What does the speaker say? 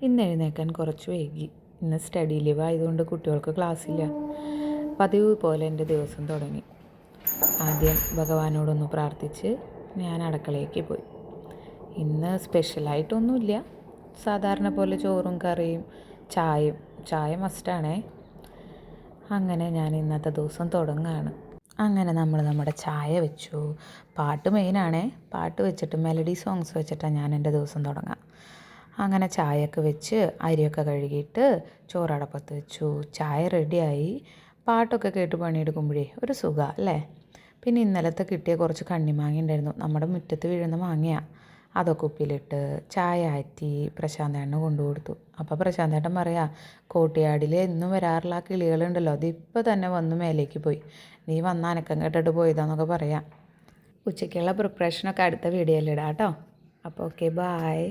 ഇന്ന് എഴുന്നേൽക്കാൻ കുറച്ച് വൈകി. ഇന്ന് സ്റ്റഡി ലീവ് ആയതുകൊണ്ട് കുട്ടികൾക്ക് ക്ലാസ്സില്ല. പതിവ് പോലെ എൻ്റെ ദിവസം തുടങ്ങി. ആദ്യം ഭഗവാനോടൊന്ന് പ്രാർത്ഥിച്ച് ഞാൻ അടുക്കളയ്ക്ക് പോയി. ഇന്ന് സ്പെഷ്യലായിട്ടൊന്നുമില്ല, സാധാരണ പോലെ ചോറും കറിയും ചായ മസ്റ്റാണേ. അങ്ങനെ ഞാൻ ഇന്നത്തെ ദിവസം തുടങ്ങുകയാണ്. അങ്ങനെ നമ്മൾ നമ്മുടെ ചായ വെച്ചു. പാട്ട് മെയിനാണേ. പാട്ട് വെച്ചിട്ട് മെലഡി സോങ്സ് വെച്ചിട്ടാണ് ഞാൻ എൻ്റെ ദിവസം തുടങ്ങാം. അങ്ങനെ ചായയൊക്കെ വെച്ച് അരിയൊക്കെ കഴുകിയിട്ട് ചോറടപ്പത്ത് വെച്ചു. ചായ റെഡിയായി. പാട്ടൊക്കെ കേട്ട് പണിയെടുക്കുമ്പോഴേ ഒരു സുഖമാണ് അല്ലേ. പിന്നെ ഇന്നലത്തെ കിട്ടിയ കുറച്ച് കണ്ണിമാങ്ങ ഉണ്ടായിരുന്നു. നമ്മുടെ മുറ്റത്ത് വീഴുന്ന മാങ്ങയാണ്. അതൊക്കെ ഉപ്പിലിട്ട് ചായ ആറ്റി പ്രശാന്തേട്ടന് കൊണ്ടുകൊടുത്തു. അപ്പോൾ പ്രശാന്തേട്ടൻ പറയാ, കോട്ടിയാടിൽ എന്നും വരാറുള്ള ആ കിളികളുണ്ടല്ലോ, അതിപ്പോൾ തന്നെ വന്ന് മേലേക്ക് പോയി, നീ വന്ന അനക്കം കേട്ടിട്ട് പോയതാന്നൊക്കെ പറയാം. ഉച്ചയ്ക്കുള്ള പ്രിപ്പറേഷനൊക്കെ അടുത്ത വീഡിയോയിലിടാം കേട്ടോ. അപ്പോൾ ഓക്കെ, ബായ്.